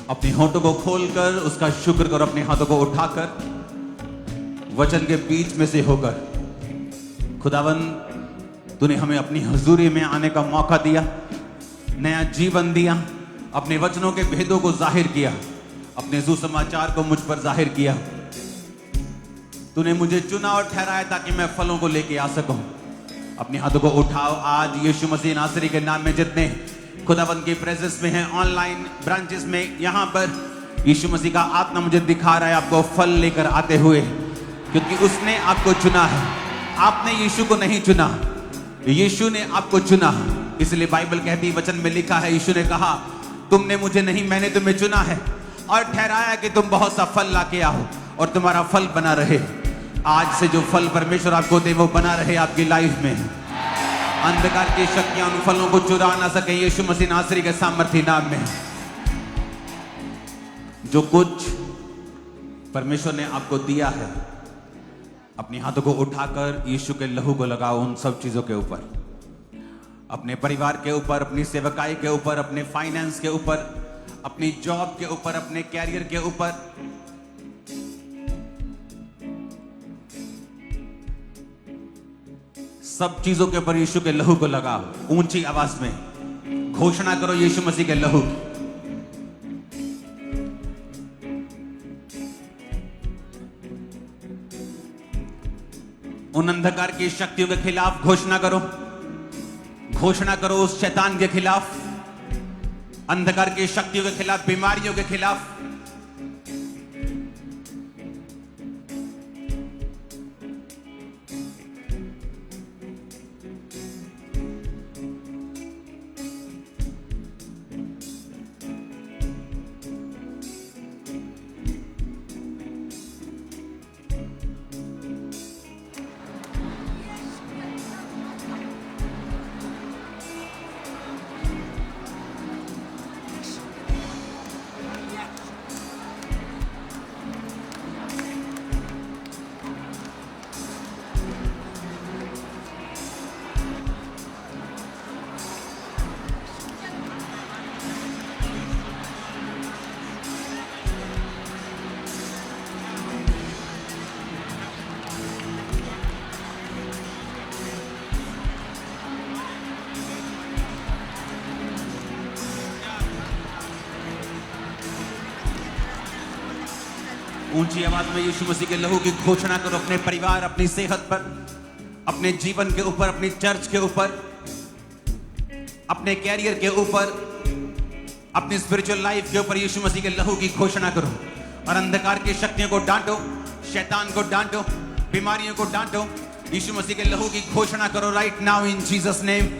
अपने होठों को खोलकर उसका शुक्र करो, अपने हाथों को उठाकर वचन के बीच में से होकर। खुदावन, तूने हमें अपनी हुजूरी में आने का मौका दिया, नया जीवन दिया, अपने वचनों के भेदों को जाहिर किया, अपने सुसमाचार को मुझ पर जाहिर किया। तूने मुझे चुना और ठहराया ताकि मैं फलों को लेके आ सकूं। अपने हाथों को उठाओ आज यीशु मसीह नासरी के नाम में। जितने खुदावन की प्रेजेंस में हैं, ऑनलाइन ब्रांचेस में, यहाँ पर यीशु मसीह का आत्मा मुझे दिखा रहा है आपको फल लेकर आते हुए, क्योंकि उसने आपको चुना है। आपने यीशु को नहीं चुना, यीशु ने आपको चुना। इसलिए बाइबल कहती, वचन में लिखा है, यीशु ने कहा तुमने मुझे नहीं, मैंने तुम्हें चुना है और ठहराया कि तुम बहुत सा फल लाके आओ और तुम्हारा फल बना रहे। आज से जो फल परमेश्वर आपको दे वो बना रहे आपकी लाइफ में। अंधकार की शक्तियां उन फलों को चुरा ना सके यीशु मसीह नासरी के सामर्थी नाम में। जो कुछ परमेश्वर ने आपको दिया है, अपने हाथों को उठाकर यीशु के लहू को लगाओ उन सब चीजों के ऊपर, अपने परिवार के ऊपर, अपनी सेवकाई के ऊपर, अपने फाइनेंस के ऊपर, अपनी जॉब के ऊपर, अपने कैरियर के ऊपर। सब चीजों के ऊपर यीशु के लहू को लगाओ। ऊंची आवाज में घोषणा करो यीशु मसीह के लहू। उन अंधकार की शक्तियों के खिलाफ घोषणा करो, घोषणा करो उस शैतान के खिलाफ, अंधकार की शक्तियों के खिलाफ, बीमारियों के खिलाफ। ऊंची आवाज में यीशु मसीह के लहू की घोषणा करो अपने परिवार, अपनी सेहत पर, अपने जीवन के ऊपर, अपनी चर्च के ऊपर, अपने कैरियर के ऊपर, अपनी स्पिरिचुअल लाइफ के ऊपर यीशु मसीह के लहू की घोषणा करो। और अंधकार की शक्तियों को डांटो, शैतान को डांटो, बीमारियों को डांटो। यीशु मसीह के लहू की घोषणा करो right now in Jesus name.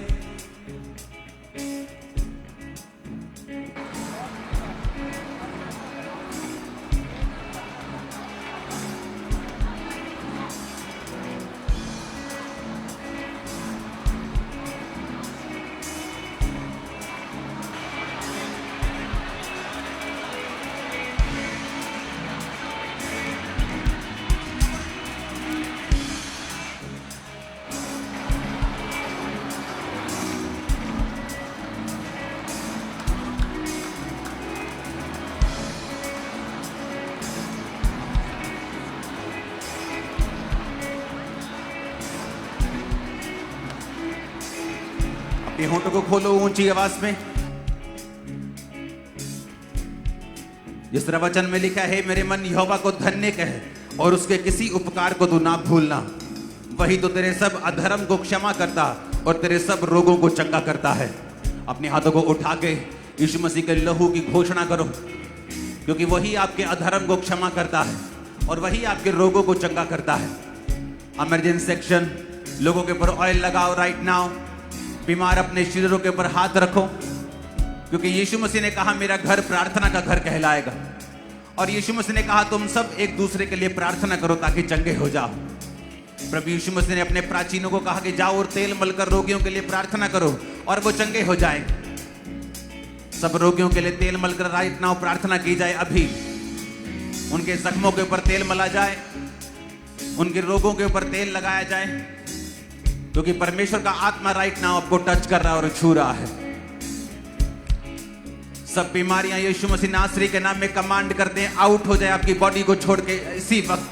अपने होठों को खोलो ऊंची आवाज में। जिस तरह वचन में लिखा है, मेरे मन यहोवा को धन्य कहे और उसके किसी उपकार को तू ना भूलना। वही तो तेरे सब अधर्म को क्षमा करता और तेरे सब रोगों को चंगा करता है। अपने हाथों को उठा के यीशु मसीह के लहू की घोषणा करो, क्योंकि वही आपके अधर्म को क्षमा करता है और वही आपके रोगों को चंगा करता है। इमरजेंसी सेक्शन, लोगों के ऊपर ऑयल लगाओ राइट नाउ। बीमार अपने शरीरों के ऊपर हाथ रखो, क्योंकि यीशु मसीह ने कहा मेरा घर प्रार्थना का घर कहलाएगा। और यीशु मसीह ने कहा तुम सब एक दूसरे के लिए प्रार्थना करो ताकि चंगे हो जाओ। प्रभु यीशु मसीह ने अपने प्राचीनों को कहा कि जाओ और तेल मलकर रोगियों के लिए प्रार्थना करो और वो चंगे हो जाएं। सब रोगियों के लिए तेल मलकर राइट नाउ प्रार्थना की जाए। अभी उनके जख्मों के ऊपर तेल मला जाए, उनके रोगों के ऊपर तेल लगाया जाए, क्योंकि परमेश्वर का आत्मा राइट नाउ आपको टच कर रहा है और छू रहा है। सब बीमारियां यीशु मसीह नासरी के नाम में कमांड करते हैं, आउट हो जाए आपकी बॉडी को छोड़ के इसी वक्त।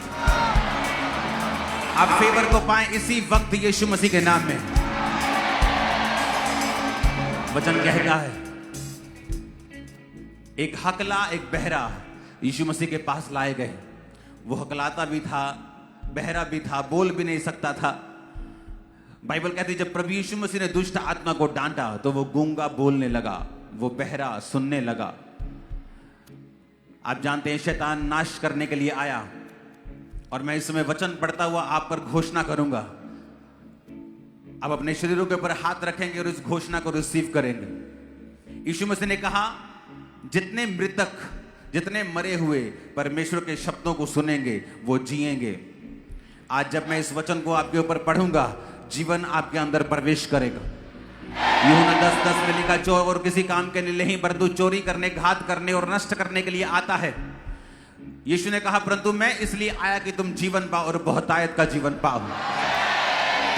आप फेवर को पाएं इसी वक्त यीशु मसीह के नाम में। वचन कहता है एक हकला एक बहरा यीशु मसीह के पास लाए गए। वो हकलाता भी था, बहरा भी था, बोल भी नहीं सकता था। बाइबल कहती है जब प्रभु यीशु मसीह ने दुष्ट आत्मा को डांटा तो वो गूंगा बोलने लगा, वो बहरा सुनने लगा। आप जानते हैं शैतान नाश करने के लिए आया, और मैं इस समय वचन पढ़ता हुआ आप पर घोषणा करूंगा। आप अपने शरीरों के ऊपर हाथ रखेंगे और इस घोषणा को रिसीव करेंगे। यीशु मसीह ने कहा जितने मृतक, जितने मरे हुए परमेश्वर के शब्दों को सुनेंगे वो जिएंगे। आज जब मैं इस वचन को आपके ऊपर पढ़ूंगा, जीवन आपके अंदर प्रवेश करेगा। यूहन्ना 10:10 में लिखा, चोर और किसी काम के लिए नहीं परंतु चोरी करने, घात करने और नष्ट करने के लिए आता है। यीशु ने कहा परंतु मैं इसलिए आया कि तुम जीवन पाओ और बहुतायत का जीवन पाओ।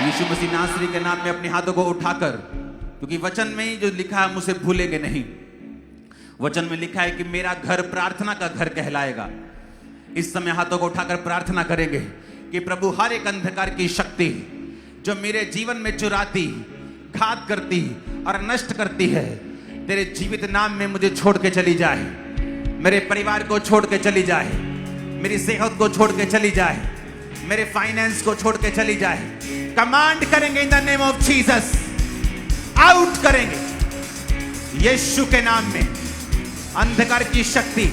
यीशु मसीह नासरी के नाम में अपने हाथों को उठाकर, क्योंकि वचन में जो लिखा है मुझे भूलेंगे नहीं। वचन में लिखा है कि मेरा घर प्रार्थना का घर कहलाएगा। इस समय हाथों को उठाकर प्रार्थना करेंगे कि प्रभु हर एक अंधकार की शक्ति जो मेरे जीवन में चुराती, घात करती और नष्ट करती है, तेरे जीवित नाम में मुझे छोड़ के चली जाए। मेरे परिवार को छोड़ के चली जाए, मेरी सेहत को छोड़ के चली जाए, मेरे फाइनेंस को छोड़ के चली जाए। कमांड करेंगे in the name of Jesus, out करेंगे यीशु के नाम में। अंधकार की शक्ति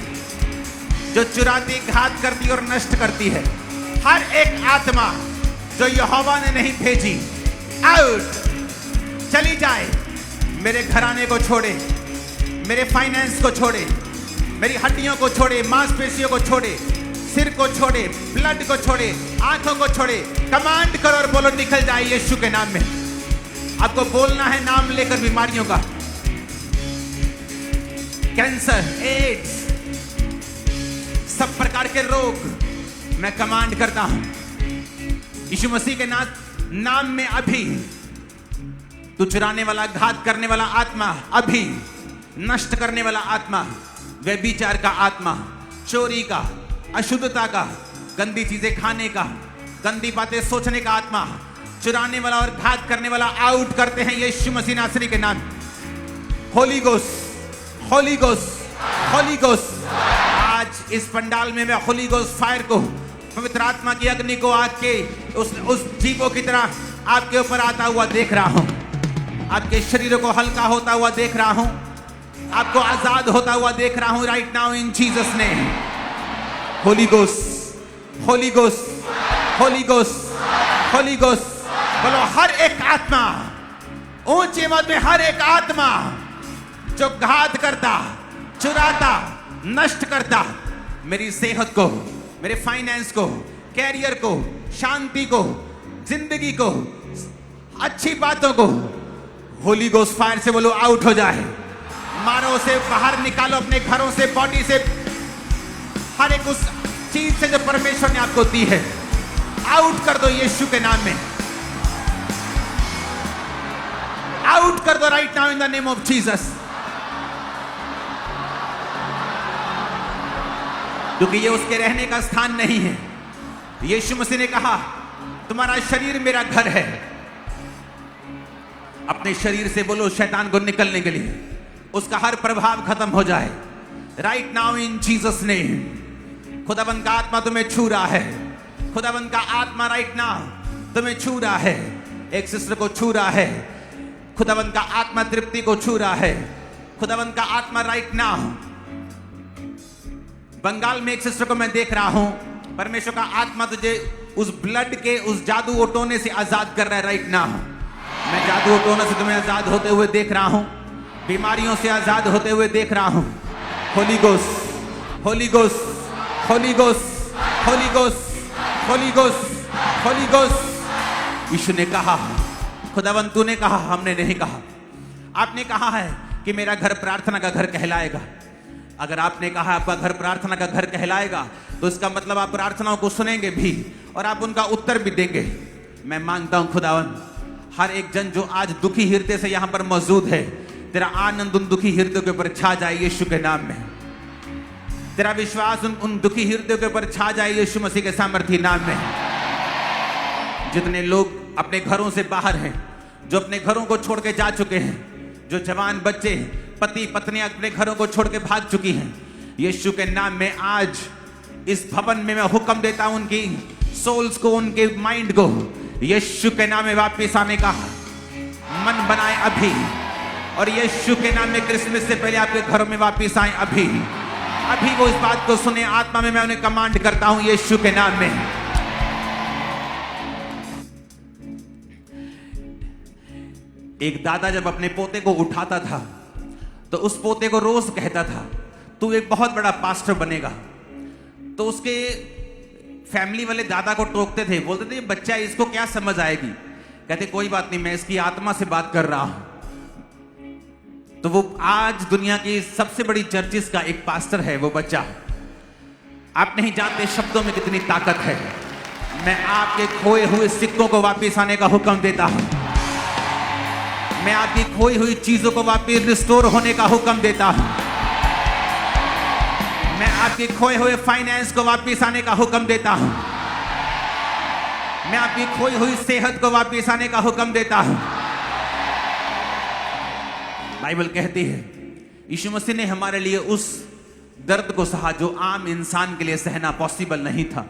जो चुराती, घात करती और नष्ट करती है, हर एक आत्मा जो यहोवा ने नहीं भेजी, आउट, चली जाए। मेरे घराने को छोड़े, मेरे फाइनेंस को छोड़े, मेरी हड्डियों को छोड़े, मांसपेशियों को छोड़े, सिर को छोड़े, ब्लड को छोड़े, आंखों को छोड़े। कमांड करो और बोलो निकल जाए यीशु के नाम में। आपको बोलना है नाम लेकर बीमारियों का, कैंसर, एड्स, सब प्रकार के रोग मैं कमांड करता हूं यीशु मसीह के नाम में। अभी तू चुराने वाला, घात करने वाला आत्मा, अभी नष्ट करने वाला आत्मा, व्यभिचार का आत्मा, चोरी का, अशुद्धता का, गंदी चीजें खाने का, गंदी बातें सोचने का आत्मा, चुराने वाला और घात करने वाला, आउट करते हैं यीशु मसीह नासरी के नाम। Holi ghost, holy ghost, holy ghost. आज इस पंडाल में मैं होली गोस्ट फायर को, पवित्र आत्मा की अग्नि को आग के उस जीवों की तरह आपके ऊपर आता हुआ देख रहा हूं। आपके शरीरों को हल्का होता हुआ देख रहा हूं, आपको आजाद होता हुआ देख रहा हूं right now in Jesus name. Holi ghost, holy ghost, holy ghost, holy ghost. बोलो हर एक आत्मा, ऊंची आवाज में, हर एक आत्मा जो घात करता, चुराता, नष्ट करता मेरी सेहत को, मेरे फाइनेंस को, कैरियर को, शांति को, जिंदगी को, अच्छी बातों को, होली गोस्ट फायर से बोलो आउट हो जाए। मारो उसे बाहर निकालो अपने घरों से, बॉडी से, हर एक उस चीज से जो परमेश्वर ने आपको दी है, आउट कर दो यीशु के नाम में। आउट कर दो right now in the name of Jesus. क्योंकि ये उसके रहने का स्थान नहीं है। यीशु मसीह ने कहा तुम्हारा शरीर मेरा घर है। अपने शरीर से बोलो शैतान को निकलने के लिए, उसका हर प्रभाव खत्म हो जाए right now in Jesus name. खुदाबंद का आत्मा तुम्हें छू रहा है, खुदाबंद का आत्मा राइट नाउ तुम्हें छू रहा है। एक सिस्टर को छू रहा है, खुदाबंद का आत्मा तृप्ति को छू रहा है। खुदाबंद का आत्मा राइट नाउ, बंगाल में एक सिस्टर को मैं देख रहा हूं, परमेश्वर का आत्मा तुझे उस ब्लड के, उस जादू ओटोने से आजाद कर रहा है राइट नाउ। मैं जादू ओटोने से तुम्हें आजाद होते हुए देख रहा हूं, बीमारियों से आजाद होते हुए देख रहा हूं। Holy ghost, holy ghost, holy ghost, holy ghost, holy ghost, holy ghost. यीशु ने कहा, खुदावंद तूने कहा, हमने नहीं कहा। आपने कहा है कि मेरा घर प्रार्थना का घर कहलाएगा। अगर आपने कहा आपका घर प्रार्थना का घर कहलाएगा तो इसका मतलब आप प्रार्थनाओं को सुनेंगे भी और आप उनका उत्तर भी देंगे। मैं मांगता हूं खुदावंद हर एक जन जो आज दुखी हृदय से यहां पर मौजूद है, तेरा आनंद उन दुखी हृदयों के ऊपर छा जाए यीशु के नाम में। तेरा विश्वास उन दुखी हृदयों के ऊपर छा जाए यीशु मसीह के सामर्थी नाम में। जितने लोग अपने घरों से बाहर हैं, जो अपने घरों को छोड़ के जा चुके हैं, जो जवान बच्चे, पति पत्नियां अपने घरों को छोड़ के भाग चुकी हैं, यीशु के नाम में आज इस भवन में मैं हुक्म देता हूं उनकी सोल्स को, उनके माइंड को यीशु के नाम में वापस आने का मन बनाए अभी। और यीशु के नाम में क्रिसमस से पहले आपके घरों में वापस आए अभी। अभी वो इस बात को सुने, आत्मा में मैं उन्हें कमांड करता हूं यीशु के नाम में। एक दादा जब अपने पोते को उठाता था तो उस पोते को रोज कहता था तू एक बहुत बड़ा पास्टर बनेगा। तो उसके फैमिली वाले दादा को टोकते थे, बोलते थे बच्चा इसको क्या समझ आएगी। कहते कोई बात नहीं, मैं इसकी आत्मा से बात कर रहा हूं। तो वो आज दुनिया की सबसे बड़ी चर्चिस का एक पास्टर है वो बच्चा। आप नहीं जानते शब्दों में कितनी ताकत है। मैं आपके खोए हुए सिक्कों को वापस आने का हुक्म देता हूं। मैं आपकी खोई हुई चीजों को वापस रिस्टोर होने का हुक्म देता हूं। मैं आपके खोए हुए फाइनेंस को वापस आने का हुक्म देता हूं। मैं आपकी खोई हुई सेहत को वापस आने का हुक्म देता हूं। बाइबल कहती है यीशु मसीह ने हमारे लिए उस दर्द को सहा जो आम इंसान के लिए सहना पॉसिबल नहीं था।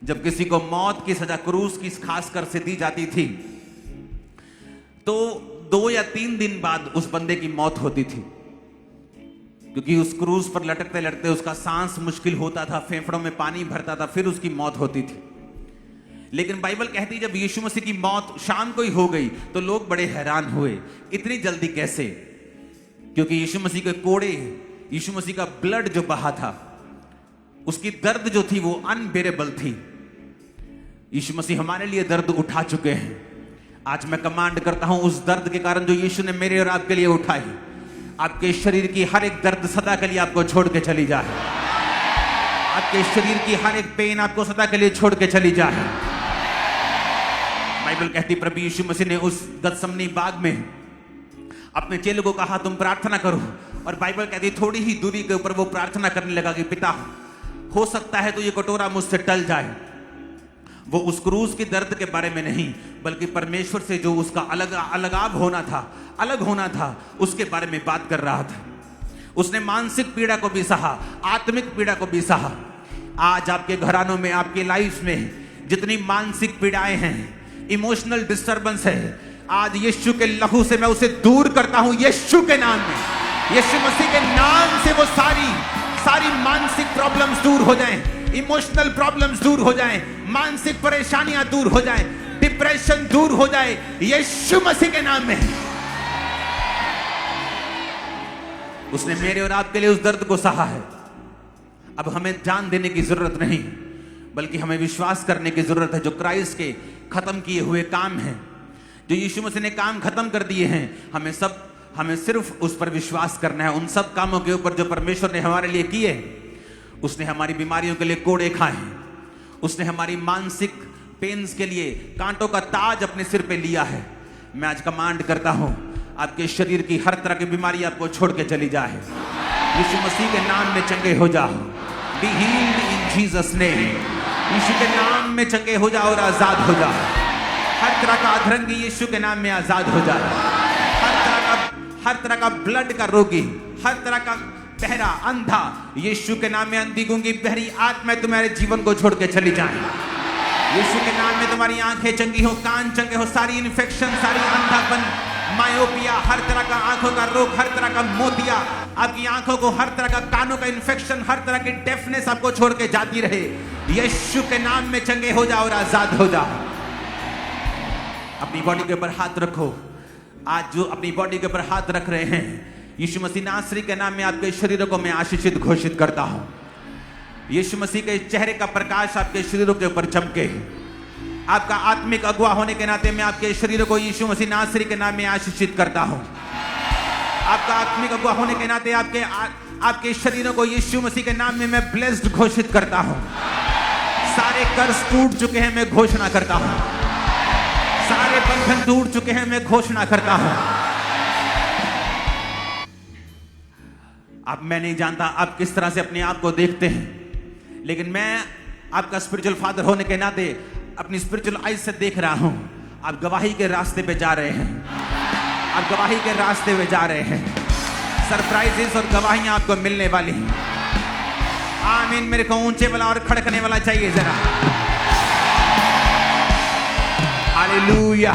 जब किसी को मौत की सजा क्रूस की खासकर से दी जाती थी तो 2 या 3 दिन बाद उस बंदे की मौत होती थी, क्योंकि उस क्रूस पर लटकते लटकते उसका सांस मुश्किल होता था, फेफड़ों में पानी भरता था, फिर उसकी मौत होती थी। लेकिन बाइबल कहती है जब यीशु मसीह की मौत शाम को ही हो गई तो लोग बड़े हैरान हुए, इतनी जल्दी कैसे? क्योंकि यीशु मसीह के कोड़े, यीशु मसीह का ब्लड जो बहा था, उसकी दर्द जो थी वो अनबेरेबल थी। यीशु मसीह हमारे लिए दर्द उठा चुके हैं। आज मैं कमांड करता हूं उस दर्द के कारण जो यीशु ने मेरे और आपके लिए उठाई, आपके शरीर की हर एक दर्द सदा के लिए आपको छोड़ के चली जाए। आपके शरीर की हर एक पेन आपको सदा के लिए छोड़ के चली जाए। बाइबल कहती प्रभु यीशु मसीह ने उस गतसमनी बाग में अपने चेलों को कहा तुम प्रार्थना करो, और बाइबल कहती थोड़ी ही दूरी के ऊपर वो प्रार्थना करने लगा कि पिता हो सकता है तो ये कटोरा मुझसे टल जाए। वो उस क्रूस की दर्द के बारे में नहीं, बल्कि परमेश्वर से जो उसका अलगाव होना था, अलग होना था, उसके बारे में बात कर रहा था। उसने मानसिक पीड़ा को भी सहा, आत्मिक पीड़ा को भी सहा। आज आपके घरानों में, आपकी लाइफ में जितनी मानसिक पीड़ाएं हैं, इमोशनल डिस्टर्बेंस है, आज यीशु के लहू से मैं उसे दूर करता हूं यीशु के नाम में। यीशु मसीह के नाम से वो सारी मानसिक प्रॉब्लम्स दूर हो जाएं, इमोशनल प्रॉब्लम्स दूर हो जाएं, मानसिक परेशानियां दूर हो जाएं, डिप्रेशन दूर हो जाए यीशु मसीह के नाम में। उसने मेरे और आपके लिए उस दर्द को सहा है। अब हमें जान देने की जरूरत नहीं, बल्कि हमें विश्वास करने की जरूरत है। जो क्राइस्ट के खत्म किए हुए काम हैं, जो यीशु मसीह ने काम खत्म कर दिए हैं, हमें सिर्फ उस पर विश्वास करना है। उन सब कामों के ऊपर जो परमेश्वर ने हमारे लिए किए। उसने हमारी बीमारियों के लिए कोड़े खाए, उसने हमारी मानसिक पेन्स के लिए कांटों का ताज अपने सिर पे लिया है। मैं आज कमांड करता हूं आपके शरीर की हर तरह की बीमारी आपको छोड़ के चली जाए। यीशु मसीह के नाम में चंगे हो जाओ। Be healed in Jesus name. यीशु के नाम में चंगे हो जाओ और आजाद हो जाओ। हर तरह का अधरंगी यीशु के नाम में आजाद हो जाए। हर तरह का ब्लड का रोगी, हर तरह का बहरा, अंधा, यीशु के नाम में अंधी गूंगी बहरी आत्मा तुम्हारे जीवन को छोड़ के चली जाए। यीशु के नाम में तुम्हारी आंखें चंगी हो, कान चंगे हो, सारी इन्फेक्शन, सारी अंधापन, मायोपिया, हर तरह का आंखों का रोग, हर तरह का मोतिया, आपकी आंखों को, हर तरह का कानों का इन्फेक्शन, हर तरह की डेफनेस आपको छोड़ के जाती रहे। यीशु के नाम में चंगे हो जाओ और आजाद हो जाओ। अपनी बॉडी के ऊपर हाथ रखो। आज जो अपनी बॉडी के ऊपर हाथ रख रहे हैं, यीशु मसीह नासरी के नाम में आपके शरीरों को मैं आशीषित घोषित करता हूं। यीशु मसीह के चेहरे का प्रकाश आपके शरीरों के ऊपर चमके। आपका आत्मिक अगुवा होने के नाते मैं आपके शरीरों को यीशु मसीह नासरी के नाम में आशीषित करता हूं। आपका आत्मिक अगुवा होने के नाते आपके शरीरों को यीशु मसीह के नाम में मैं ब्लेस्ड घोषित करता हूं। सारे कर्ज टूट चुके हैं, मैं घोषणा करता हूं। सारे बंधन टूट चुके हैं, मैं घोषणा करता हूं। आप, मैं नहीं जानता आप किस तरह से अपने आप को देखते हैं, लेकिन मैं आपका स्पिरिचुअल फादर होने के नाते अपनी स्पिरिचुअल आइज से देख रहा हूं। आप गवाही के रास्ते पे जा रहे हैं, आप गवाही के रास्ते पे जा रहे हैं। सरप्राइजेस और गवाहियां आपको मिलने वाली हैं। आमीन। मेरे को ऊंचे वाला और खड़कने वाला चाहिए जरा। Hallelujah,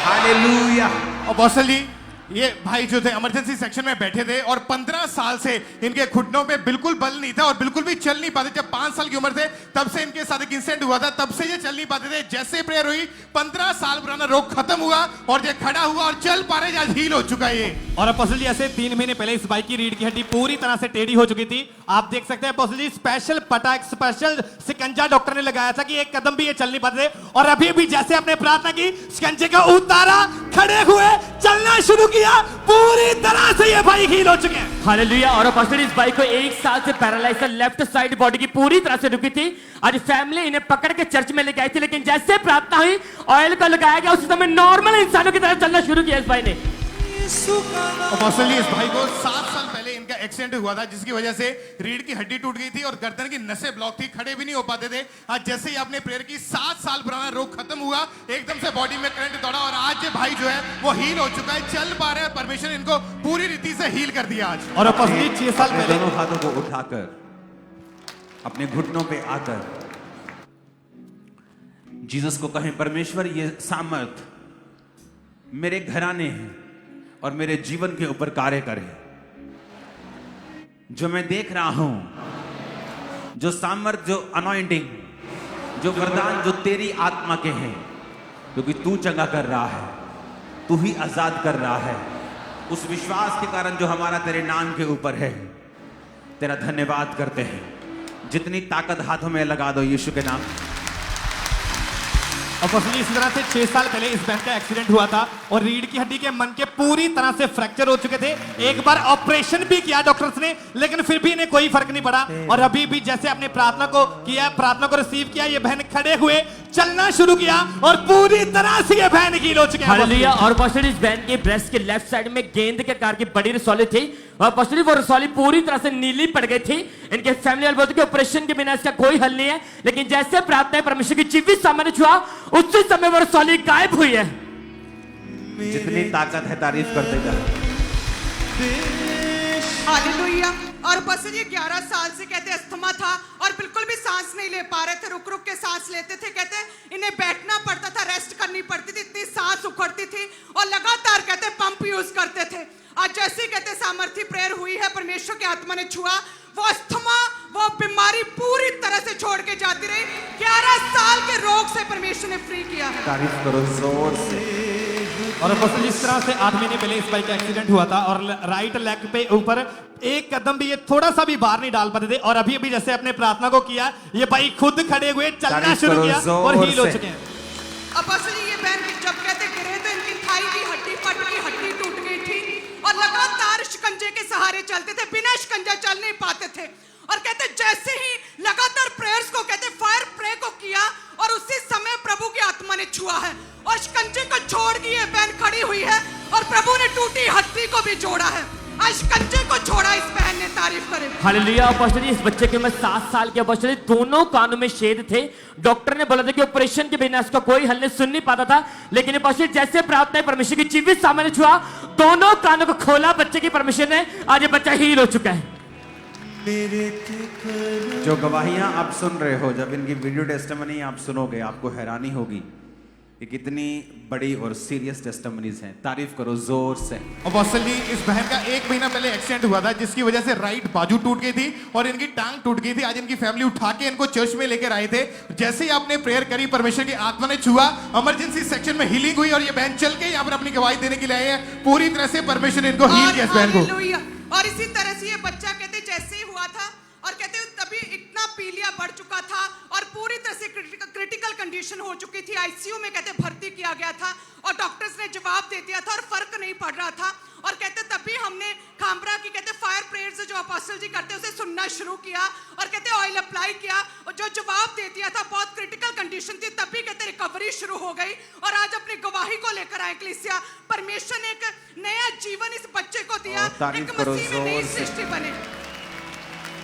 hallelujah. अपोस्टल जी, ये भाई जो थे इमरजेंसी सेक्शन में बैठे थे और 15 साल से इनके घुटनों पे बिल्कुल बल नहीं था और बिल्कुल भी चल नहीं पाते। जब 5 साल की उम्र थे तब से इनके साथ एक इंसिडेंट हुआ था, तब से ये चल नहीं पाते थे। जैसे प्रेयर हुई 15 साल पुराना रोग खत्म हुआ और ये खड़ा हुआ और चल पा रहे, आज हील हो चुका है ये। और अपोस्टल जी ऐसे 3 महीने पहले इस भाई की रीढ़ की हड्डी पूरी तरह से टेढ़ी हो चुकी थी। आप देख सकते हैं अपोस्टल जी, स्पेशल पटा, स्पेशल शिकंजा डॉक्टर ने लगाया था कि एक कदम भी ये चल नहीं पाते थे। और अभी भी जैसे आपने प्रार्थना की, शिकंजे का उतारा, खड़े हुए, चलना शुरू किया, पूरी तरह से ये भाई हील हो चुके हैं। हालेलुया। और अपोस्टल इस भाई को 1 साल से पैरालाइज, लेफ्ट साइड बॉडी की पूरी तरह से रुकी थी। आज फैमिली इन्हें पकड़ के चर्च में लेके आई थी, लेकिन जैसे प्रार्थना हुई, ऑयल का लगाया गया, उसी समय नॉर्मल इंसानों की तरह चलना शुरू किया इस भाई ने। अपोस्टल जी, इस भाई को 7 साल पहले इनका एक्सीडेंट हुआ था, जिसकी वजह से रीढ़ की हड्डी टूट गई थी और गर्दन की नसें ब्लॉक थी, खड़े भी नहीं हो पाते थे। आज जैसे ही आपने प्रेयर की, 7 साल पुराना रोग खत्म हुआ, एकदम से बॉडी में करंट दौड़ा और आज ये भाई जो है वो हील हो चुका है, चल पा रहे हैं। परमेश्वर इनको पूरी रीति से हील कर दिया आज। और अपोस्टल जी 6 साल अपने पहले दोनों हाथों को उठाकर अपने घुटनों पे आकर जीसस को कहें, परमेश्वर ये सामर्थ मेरे घराने और मेरे जीवन के ऊपर कार्य करे। जो मैं देख रहा हूं, जो सामर्थ, जो अनॉइंटिंग, जो वरदान जो तेरी आत्मा के हैं, क्योंकि तू चंगा कर रहा है, तू ही आजाद कर रहा है। उस विश्वास के कारण जो हमारा तेरे नाम के ऊपर है, तेरा धन्यवाद करते हैं। जितनी ताकत हाथों में लगा दो यीशु के नाम। अपोस्टल जी, इसी तरह से 6 साल पहले इस बहन का एक्सीडेंट हुआ था और रीढ़ की हड्डी के मन के पूरी तरह से फ्रैक्चर हो चुके थे। एक बार ऑपरेशन भी किया डॉक्टर्स ने, लेकिन फिर भी इन्हें कोई फर्क नहीं पड़ा। और अभी भी जैसे आपने प्रार्थना को किया, प्रार्थना को रिसीव किया, ये बहन खड़े हुए, चलना शुरू किया और पूरी तरह से ये बहन हील हो चुके हैं। हालेलुया। और अपोस्टल इस बहन के ब्रेस्ट के लेफ्ट साइड में गेंद के आकार की बड़ी रसौली थी और अपोस्टल वो रसौली पूरी तरह से नीली पड़ गई थी। इनके फैमिली वाले बोलते कि ऑपरेशन के बिना इसका कोई हल नहीं है, लेकिन जैसे प्रार्थना परमेश्वर की जीवित सामने छुआ, उसी समय वो रसौली गायब हुई है। जितनी ताकत है तारीफ करते जा। हालेलुया। और बस ये 11 साल से कहते अस्थमा था और बिल्कुल भी सांस नहीं ले पा रहे थे, रुक रुक के सांस लेते थे। कहते इन्हें बैठना पड़ता था, रेस्ट करनी पड़ती थी, इतनी सांस उखड़ती थी और लगातार कहते पंप यूज करते थे। आज जैसे कहते सामर्थी प्रेयर हुई है, परमेश्वर की आत्मा ने छुआ, वो अस्थमा, वो बीमारी पूरी तरह से छोड़ के जाती रही। 11 साल के रोग से परमेश्वर ने फ्री किया है। तारीफ करो जोर से। और अपोस्टल जी, इस तरह से 8 महीने पहले इस भाई का एक्सीडेंट हुआ था और राइट लेग पे ऊपर एक कदम भी ये थोड़ा सा भी बाहर नहीं डाल पाते थे। और अभी अभी जैसे अपने प्रार्थना को किया, ये भाई खुद खड़े हुए, चलना शुरू किया और हील हो चुके हैं। अपोस्टल जी, ये बहन जब कहते गिरे तो इनकी थाई की हड्डी फट गई, हड्डी टूट गई थी और लगातार शिकंजे के सहारे चलते थे, बिना शिकंजा चल नहीं पाते थे। और कहते जैसे ही लगातार प्रेयर्स को कहते फायर प्रे को किया और उसी समय प्रभु की आत्मा ने छुआ है और शिकंजे को छोड़ के ये बहन खड़ी हुई है और प्रभु ने टूटी हड्डी को भी जोड़ा है। आज शिकंजे को छोड़ा इस बहन ने, तारीफ करें। हालेलुया। अपोस्टल जी, इस बच्चे की उम्र 7 साल की। अपोस्टल जी, दोनों कानों में छेद थे। डॉक्टर ने बोला था कि ऑपरेशन के बिना इसका कोई हल नहीं, सुन नहीं पाता था, लेकिन अपोस्टल जी जैसे प्रार्थना परमेश्वर की जीवित सामने छुआ, दोनों कानों को खोला बच्चे की परमेश्वर ने, आज ये बच्चा हील हो चुका है। जो गवाहियां आप सुन रहे हो, जब इनकी वीडियो टेस्टिमनी आप सुनोगे, आपको हैरानी होगी कि कितनी बड़ी और सीरियस टेस्टिमनीज हैं। तारीफ करो जोर से। अपोस्टल जी, इस बहन का 1 महीना पहले एक्सीडेंट हुआ था, जिसकी वजह से राइट बाजू टूट गई थी और इनकी टांग टूट गई थी। आज इनकी फैमिली उठा के इनको चर्च में लेकर आए थे। जैसे ही आपने प्रेयर करी, परमेश्वर की आत्मा ने छुआ, इमरजेंसी सेक्शन में हीलिंग हुई और ये बहन चल के यहाँ पर अपनी गवाही देने के लिए आए हैं। पूरी तरह से परमेश्वर ने इनको हील किया इस बहन को। हालेलुया। और इसी तरह से ये बच्चा कहते जैसे ही हुआ था और कहते तभी इतना पीलिया बढ़ चुका था और पूरी तरह से क्रिटिकल कंडीशन हो चुकी थी। आईसीयू में कहते भर्ती किया गया था और डॉक्टर्स ने जवाब दे दिया था और फर्क नहीं पड़ रहा था। और कहते तभी हमने खामरा की कहते फायर प्रेयर्स जो अपोस्टल जी करते उसे सुनना शुरू किया और कहते ऑयल अप्लाई किया और जो जवाब दे दिया था बहुत क्रिटिकल कंडीशन थी, तभी कहते रिकवरी शुरू हो गई और आज अपनी गवाही को लेकर आए कलीसिया। परमेश्वर ने एक नया जीवन इस बच्चे को दिया, एक मसीह में नई सृष्टि बने।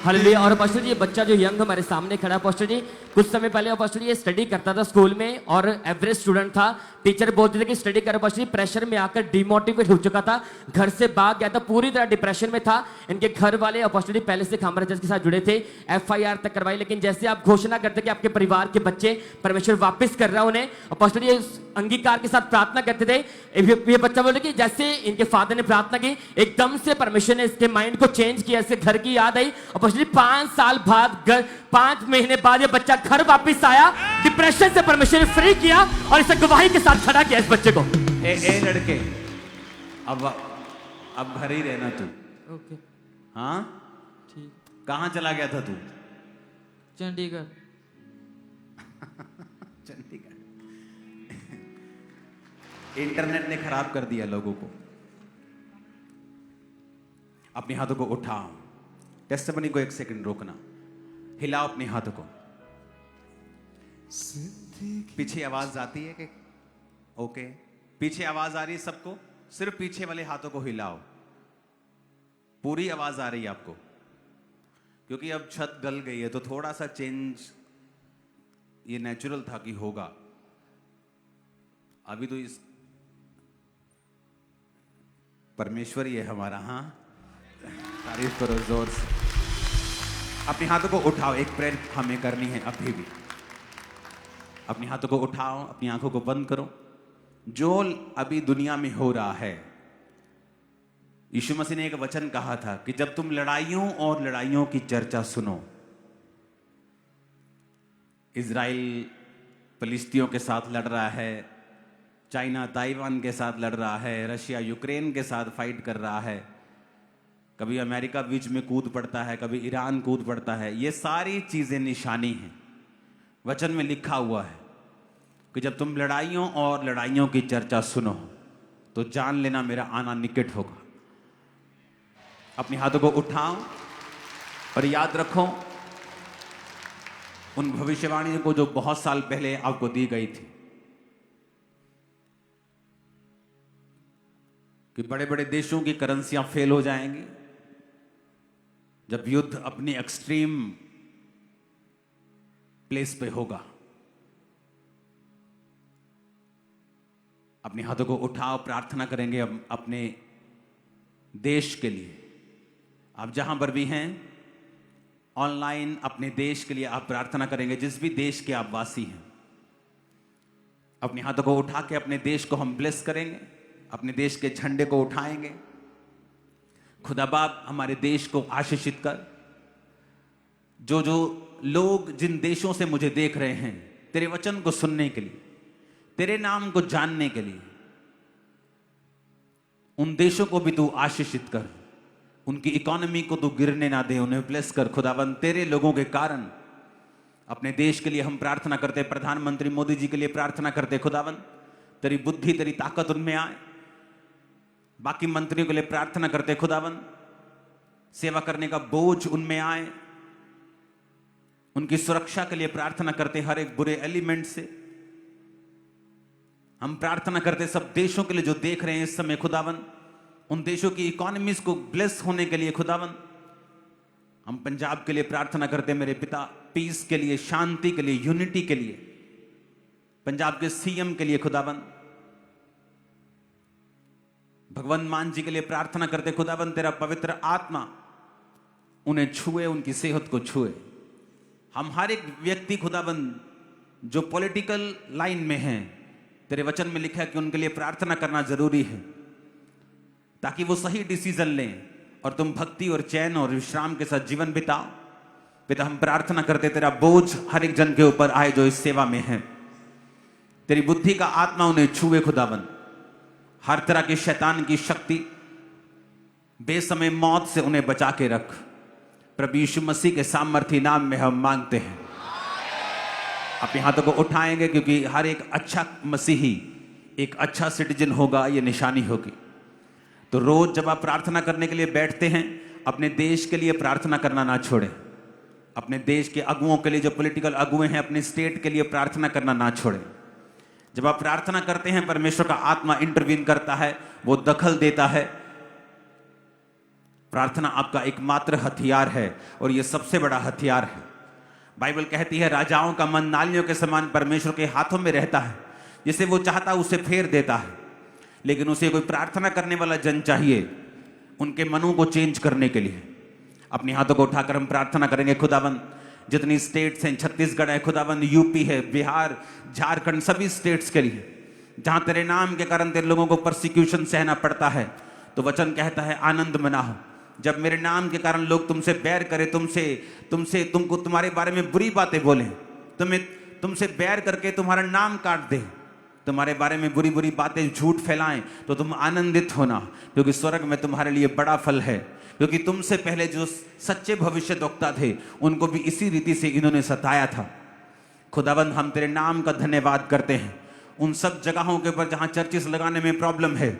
हालेलुया। और अपोस्टल जी, ये बच्चा जो यंग हमारे सामने खड़ा, अपोस्टल जी कुछ समय पहले अपोस्टल जी ये स्टडी करता था स्कूल में और एवरेज स्टूडेंट था। टीचर बोलते थे कि स्टडी कर, अपोस्टल जी प्रेशर में आकर डिमोटिवेट हो चुका था, घर से भाग गया था, पूरी तरह डिप्रेशन में था। इनके घर वाले अपोस्टल जी पहले से खामरा चर्च के साथ जुड़े थे, FIR तक करवाई, लेकिन जैसे आप घोषणा करते कि आपके परिवार के बच्चे परमेश्वर वापस कर रहा है उन्हें, अपोस्टल जी अंगीकार के साथ प्रार्थना करते थे। ये बच्चा बोले कि जैसे इनके फादर ने प्रार्थना की, एकदम से परमेश्वर ने इसके माइंड को चेंज किया, इसके घर की याद आई। अपोस्टल जी 5 साल बाद 5 महीने बाद ये बच्चा घर वापस आया, डिप्रेशन से परमेश्वर ने फ्री किया और इसे गवाही के साथ खड़ा किया इस बच्चे को। ए लड़के, अब घर ही रहना तू। ओके, हाँ ठीक। कहाँ चला गया था तू? चंडीगढ़। चंडीगढ़। इंटरनेट ने खराब कर दिया लोगों को। अपने हाथों को उठाओ, टेस्टिमनी को 1 सेकंड रोकना, हिलाओ अपने हाथों को। पीछे आवाज आती है कि ओके? पीछे आवाज आ रही है सबको? सिर्फ पीछे वाले हाथों को हिलाओ। पूरी आवाज आ रही है आपको? क्योंकि अब छत गल गई है तो थोड़ा सा चेंज ये नेचुरल था कि होगा। अभी तो इस परमेश्वर ही है हमारा। हाँ, तारीफ करो जोर से। अपने हाथों को उठाओ, एक प्रेयर हमें करनी है अभी भी। अपने हाथों को उठाओ, अपनी आंखों को बंद करो। जो अभी दुनिया में हो रहा है, यीशु मसीह ने एक वचन कहा था कि जब तुम लड़ाइयों और लड़ाइयों की चर्चा सुनो, इजराइल फिलिस्तीयों के साथ लड़ रहा है, चाइना ताइवान के साथ लड़ रहा है, रशिया यूक्रेन के साथ फाइट कर रहा है, कभी अमेरिका बीच में कूद पड़ता है, कभी ईरान कूद पड़ता है। ये सारी चीजें निशानी हैं। वचन में लिखा हुआ है कि जब तुम लड़ाइयों और लड़ाइयों की चर्चा सुनो तो जान लेना मेरा आना निकट होगा। अपने हाथों को उठाओ और याद रखो उन भविष्यवाणियों को जो बहुत साल पहले आपको दी गई थी कि बड़े बड़े देशों की करेंसियां फेल हो जाएंगी जब युद्ध अपनी एक्सट्रीम प्लेस पे होगा। अपने हाथों को उठाओ, प्रार्थना करेंगे अपने देश के लिए। आप जहां पर भी हैं ऑनलाइन, अपने देश के लिए आप प्रार्थना करेंगे, जिस भी देश के आप वासी हैं। अपने हाथों को उठा के अपने देश को हम ब्लेस करेंगे, अपने देश के झंडे को उठाएंगे। खुदा बाप हमारे देश को आशीषित कर। जो जो लोग जिन देशों से मुझे देख रहे हैं तेरे वचन को सुनने के लिए, तेरे नाम को जानने के लिए, उन देशों को भी तू आशीषित कर। उनकी इकोनॉमी को तू गिरने ना दे, उन्हें ब्लेस कर खुदावंद। तेरे लोगों के कारण अपने देश के लिए हम प्रार्थना करते, प्रधानमंत्री मोदी जी के लिए प्रार्थना करते खुदावंद, तेरी बुद्धि तेरी ताकत उनमें आए। बाकी मंत्रियों के लिए प्रार्थना करते खुदावंद, सेवा करने का बोझ उनमें आए। उनकी सुरक्षा के लिए प्रार्थना करते, हर एक बुरे एलिमेंट से हम प्रार्थना करते। सब देशों के लिए जो देख रहे हैं इस समय खुदावंद, उन देशों की इकोनॉमीज को ब्लेस होने के लिए खुदावंद हम पंजाब के लिए प्रार्थना करते। मेरे पिता, पीस के लिए, शांति के लिए, यूनिटी के लिए, पंजाब के सीएम के लिए खुदावंद, भगवंत मान जी के लिए प्रार्थना करते खुदावंद। तेरा पवित्र आत्मा उन्हें छुए, उनकी सेहत को छुए। हम हर एक व्यक्ति खुदावंद जो पॉलिटिकल लाइन में हैं, तेरे वचन में लिखा है कि उनके लिए प्रार्थना करना जरूरी है ताकि वो सही डिसीजन लें और तुम भक्ति और चैन और विश्राम के साथ जीवन बिताओ। पिता, हम प्रार्थना करते तेरा बोझ हर एक जन के ऊपर आए जो इस सेवा में है। तेरी बुद्धि का आत्मा उन्हें छुए खुदावंद। हर तरह की शैतान की शक्ति, बेसमय मौत से उन्हें बचा के रख। प्रभु यीशु मसीह के सामर्थी नाम में हम मांगते हैं। अपने हाथों को उठाएंगे क्योंकि हर एक अच्छा मसीही एक अच्छा सिटीजन होगा, ये निशानी होगी। तो रोज जब आप प्रार्थना करने के लिए बैठते हैं, अपने देश के लिए प्रार्थना करना ना छोड़ें। अपने देश के अगुओं के लिए, जो पॉलिटिकल अगुए हैं, अपने स्टेट के लिए प्रार्थना करना ना छोड़ें। जब आप प्रार्थना करते हैं, परमेश्वर का आत्मा इंटरवीन करता है, वो दखल देता है। प्रार्थना आपका एकमात्र हथियार है और यह सबसे बड़ा हथियार है। बाइबल कहती है राजाओं का मन नालियों के समान परमेश्वर के हाथों में रहता है, जिसे वो चाहता है उसे फेर देता है। लेकिन उसे कोई प्रार्थना करने वाला जन चाहिए उनके मनों को चेंज करने के लिए। अपने हाथों को उठाकर हम प्रार्थना करेंगे। खुदावन, जितनी स्टेट्स हैं, छत्तीसगढ़ है खुदावन, यूपी है, बिहार, झारखंड, सभी स्टेट्स के लिए जहां तेरे नाम के कारण तेरे लोगों को परसिक्यूशन सहना पड़ता है, तो वचन कहता है आनंद मनाओ। जब मेरे नाम के कारण लोग तुमसे बैर करें, तुमको तुम्हारे बारे में बुरी बातें बोले, तुमसे बैर करके तुम्हारा नाम काट दे, तुम्हारे बारे में बुरी बुरी बातें झूठ फैलाएं, तो तुम आनंदित होना, क्योंकि स्वर्ग में तुम्हारे लिए बड़ा फल है। क्योंकि तुमसे पहले जो सच्चे भविष्यद्वक्ता थे उनको भी इसी रीति से इन्होंने सताया था। खुदावंद, हम तेरे नाम का धन्यवाद करते हैं। उन सब जगहों के ऊपर जहां चर्चिस लगाने में प्रॉब्लम है,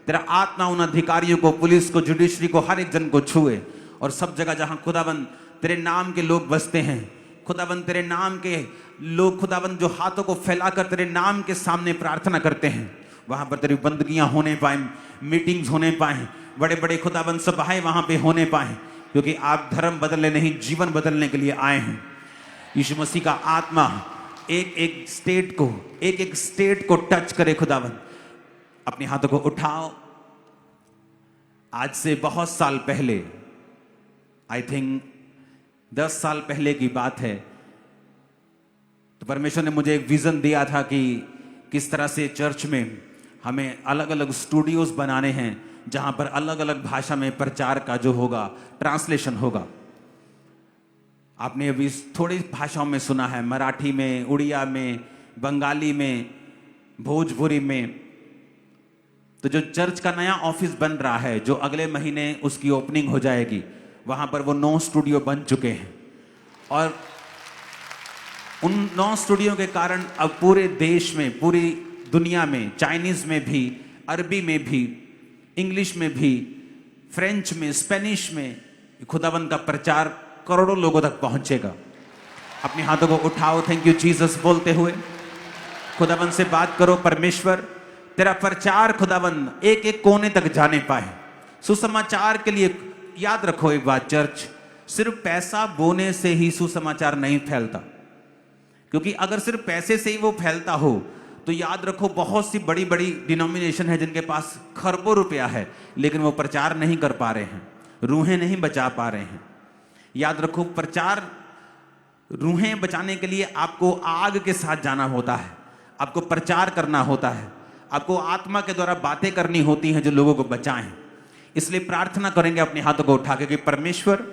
तेरा आत्मा उन अधिकारियों को, पुलिस को, जुडिशरी को, हर एक जन को छुए। और सब जगह जहां खुदावंद तेरे नाम के लोग बसते हैं, खुदावंद तेरे नाम के लोग खुदावंद जो हाथों को फैलाकर तेरे नाम के सामने प्रार्थना करते हैं, वहां पर तेरी बंदगियां होने पाए, मीटिंग्स होने पाए, बड़े बड़े खुदावंद सभाएं वहां पे होने पाए, क्योंकि आप धर्म बदलने नहीं, जीवन बदलने के लिए आए हैं। यीशु मसीह का आत्मा एक एक स्टेट को टच करे। खुदावंद, अपने हाथों को उठाओ। आज से बहुत साल पहले, आई थिंक 10 साल पहले की बात है, तो परमेश्वर ने मुझे एक विजन दिया था कि किस तरह से चर्च में हमें अलग अलग स्टूडियोज बनाने हैं, जहां पर अलग अलग भाषा में प्रचार का जो होगा, ट्रांसलेशन होगा। आपने अभी थोड़ी भाषाओं में सुना है, मराठी में, उड़िया में, बंगाली में, भोजपुरी में। तो जो चर्च का नया ऑफिस बन रहा है, जो अगले महीने उसकी ओपनिंग हो जाएगी, वहां पर वो 9 स्टूडियो बन चुके हैं। और उन 9 स्टूडियो के कारण अब पूरे देश में, पूरी दुनिया में, चाइनीज में भी, अरबी में भी, इंग्लिश में भी, फ्रेंच में, स्पेनिश में खुदावंद का प्रचार करोड़ों लोगों तक पहुंचेगा। अपने हाथों को उठाओ, थैंक यू जीसस बोलते हुए खुदावंद से बात करो। परमेश्वर, तेरा प्रचार खुदावंद एक एक कोने तक जाने पाए। सुसमाचार के लिए याद रखो एक बात, चर्च सिर्फ पैसा बोने से ही सुसमाचार नहीं फैलता, क्योंकि अगर सिर्फ पैसे से ही वो फैलता हो तो याद रखो बहुत सी बड़ी बड़ी डिनोमिनेशन है जिनके पास खरबों रुपया है, लेकिन वो प्रचार नहीं कर पा रहे हैं, रूहें नहीं बचा पा रहे हैं। याद रखो, प्रचार, रूहें बचाने के लिए आपको आग के साथ जाना होता है, आपको प्रचार करना होता है, आपको आत्मा के द्वारा बातें करनी होती हैं जो लोगों को बचाएं। इसलिए प्रार्थना करेंगे अपने हाथों को उठा के कि परमेश्वर,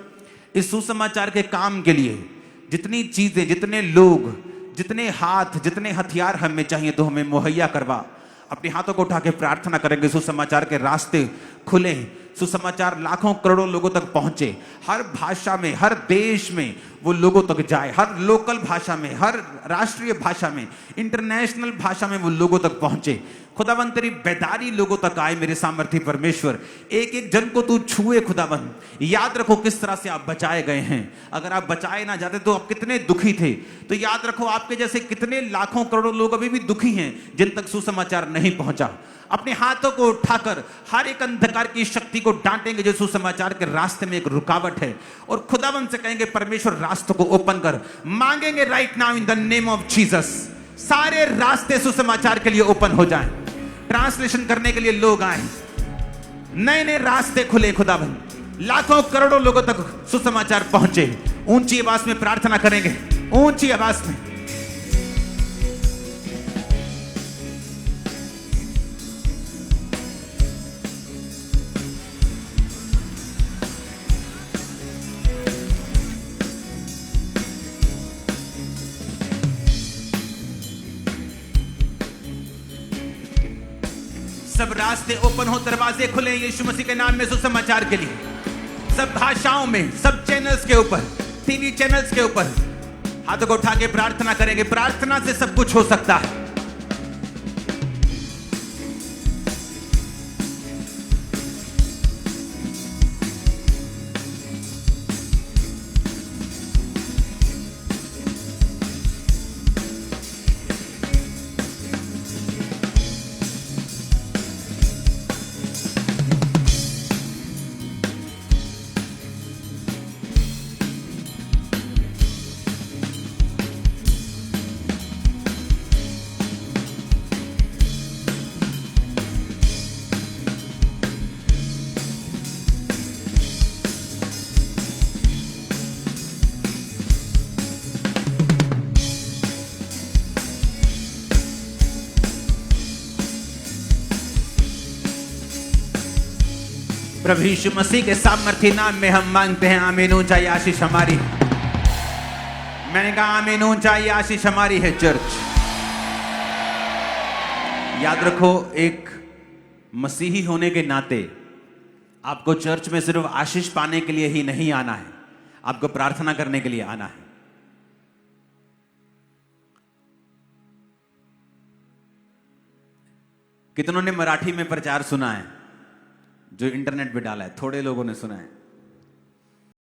इस सुसमाचार के काम के लिए जितनी चीजें, जितने लोग, जितने हाथ, जितने हथियार हमें चाहिए, तो हमें मुहैया करवा। अपने हाथों को उठा के प्रार्थना करेंगे, सुसमाचार के रास्ते खुले, सुसमाचार लाखों करोड़ों लोगों तक पहुंचे, हर भाषा में, हर देश में वो लोगों तक जाए, हर लोकल भाषा में, हर राष्ट्रीय भाषा में, इंटरनेशनल भाषा में वो लोगों तक पहुंचे। खुदावंद, तेरी बेदारी लोगों तक आए। मेरे सामर्थ्य परमेश्वर, एक एक जन को तू छुए। खुदावंद, याद रखो किस तरह से आप बचाए गए हैं। अगर आप बचाए ना जाते तो आप कितने दुखी थे। तो याद रखो आपके जैसे कितने लाखों करोड़ों लोग अभी भी दुखी हैं जिन तक सुसमाचार नहीं पहुंचा। अपने हाथों को उठाकर हर एक अंधकार की शक्ति को डांटेंगे जो सुसमाचार के रास्ते में एक रुकावट है, और खुदावंद से कहेंगे परमेश्वर रास्तों को ओपन कर। मांगेंगे right now in the name of Jesus, सारे रास्ते सुसमाचार के लिए ओपन हो जाएं, ट्रांसलेशन करने के लिए लोग आए, नए नए रास्ते खुले। खुदावंद, लाखों करोड़ों लोगों तक सुसमाचार पहुंचे। ऊंची आवाज में प्रार्थना करेंगे, ऊंची आवाज में। सब रास्ते ओपन हो, दरवाजे खुले यीशु मसीह के नाम में सुसमाचार के लिए। सब भाषाओं में, सब चैनल्स के ऊपर, टीवी चैनल्स के ऊपर हाथों को उठा के प्रार्थना करेंगे। प्रार्थना से सब कुछ हो सकता है। प्रभु यीशु मसीह के सामर्थ्य नाम में हम मांगते हैं, आमीन। ऊंचाई आशीष हमारी। मैंने कहा आमीन, ऊंचाई आशीष हमारी है चर्च। याद रखो, एक मसीही होने के नाते आपको चर्च में सिर्फ आशीष पाने के लिए ही नहीं आना है, आपको प्रार्थना करने के लिए आना है। कितनों ने मराठी में प्रचार सुना है जो इंटरनेट पे डाला है? थोड़े लोगों ने सुना है।